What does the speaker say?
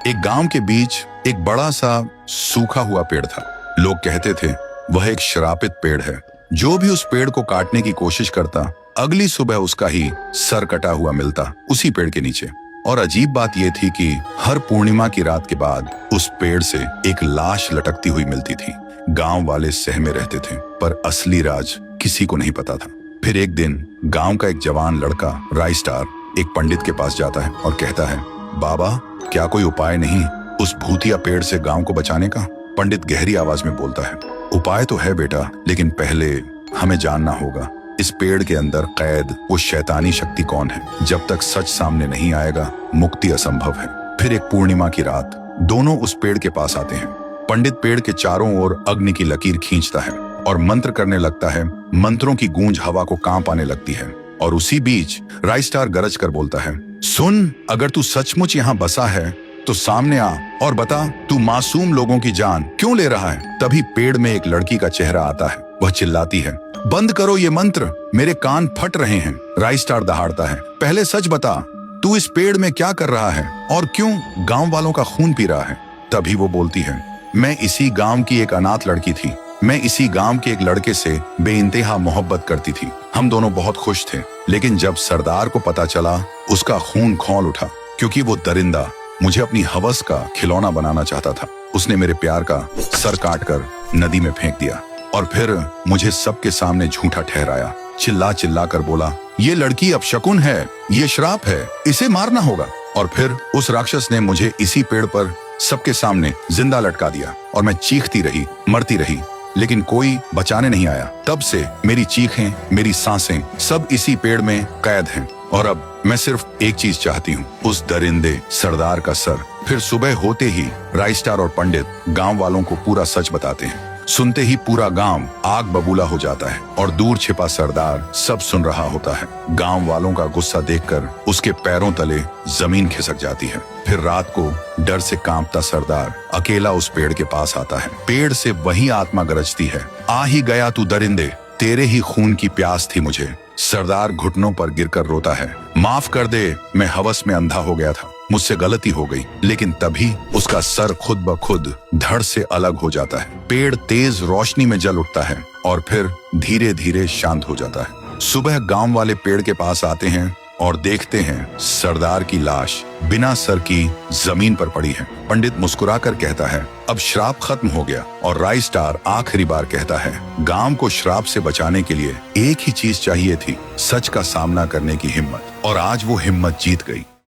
एक गांव के बीच एक बड़ा सा सूखा हुआ पेड़ था। लोग कहते थे वह एक श्रापित पेड़ है, जो भी उस पेड़ को काटने की कोशिश करता अगली सुबह उसका ही सर कटा हुआ मिलता उसी पेड़ के नीचे। और अजीब बात यह थी कि हर पूर्णिमा की रात के बाद उस पेड़ से एक लाश लटकती हुई मिलती थी। गांव वाले सहमे रहते थे, पर असली राज किसी को नहीं पता था। फिर एक दिन गांव का एक जवान लड़का राइस्टार एक पंडित के पास जाता है और कहता है, बाबा क्या कोई उपाय नहीं उस भूतिया पेड़ से गांव को बचाने का? पंडित गहरी आवाज में बोलता है, उपाय तो है बेटा, लेकिन पहले हमें जानना होगा इस पेड़ के अंदर कैद वो शैतानी शक्ति कौन है। जब तक सच सामने नहीं आएगा मुक्ति असंभव है। फिर एक पूर्णिमा की रात दोनों उस पेड़ के पास आते हैं। पंडित पेड़ के चारों ओर अग्नि की लकीर खींचता है और मंत्र करने लगता है। मंत्रों की गूंज हवा को कांप आने लगती है और उसी बीच राइस्टार गरज कर बोलता है, सुन, अगर तू सचमुच यहाँ बसा है तो सामने आ और बता तू मासूम लोगों की जान क्यों ले रहा है। तभी पेड़ में एक लड़की का चेहरा आता है। वह चिल्लाती है, बंद करो ये मंत्र, मेरे कान फट रहे हैं। राइस्टार दहाड़ता है, पहले सच बता, तू इस पेड़ में क्या कर रहा है और क्यों गांव वालों का खून पी रहा है। तभी वो बोलती है, मैं इसी गांव की एक अनाथ लड़की थी। मैं इसी गांव के एक लड़के से बेइंतहा मोहब्बत करती थी। हम दोनों बहुत खुश थे, लेकिन जब सरदार को पता चला उसका खून खौल उठा, क्योंकि वो दरिंदा मुझे अपनी हवस का खिलौना बनाना चाहता था। उसने मेरे प्यार का सर काटकर नदी में फेंक दिया और फिर मुझे सबके सामने झूठा ठहराया। चिल्ला चिल्ला कर बोला, ये लड़की अपशकुन है, ये श्राप है, इसे मारना होगा। और फिर उस राक्षस ने मुझे इसी पेड़ पर सबके सामने जिंदा लटका दिया और मैं चीखती रही, मरती रही, लेकिन कोई बचाने नहीं आया। तब से मेरी चीखें, मेरी सांसें सब इसी पेड़ में कैद हैं। और अब मैं सिर्फ एक चीज चाहती हूँ, उस दरिंदे सरदार का सर। फिर सुबह होते ही राइस्टार और पंडित गांव वालों को पूरा सच बताते हैं। सुनते ही पूरा गांव आग बबूला हो जाता है और दूर छिपा सरदार सब सुन रहा होता है। गांव वालों का गुस्सा देखकर उसके पैरों तले जमीन खिसक जाती है। फिर रात को डर से कांपता सरदार अकेला उस पेड़ के पास आता है। पेड़ से वही आत्मा गरजती है, आ ही गया तू दरिंदे, तेरे ही खून की प्यास थी मुझे। सरदार घुटनों पर गिरकर रोता है, माफ कर दे, मैं हवस में अंधा हो गया था, मुझसे गलती हो गई। लेकिन तभी उसका सर खुद ब खुद धड़ से अलग हो जाता है। पेड़ तेज रोशनी में जल उठता है और फिर धीरे धीरे शांत हो जाता है। सुबह गांव वाले पेड़ के पास आते हैं और देखते हैं सरदार की लाश बिना सर की जमीन पर पड़ी है। पंडित मुस्कुराकर कहता है, अब श्राप खत्म हो गया। और राइस्टार आखिरी बार कहता है, गांव को श्राप से बचाने के लिए एक ही चीज चाहिए थी, सच का सामना करने की हिम्मत। और आज वो हिम्मत जीत गई।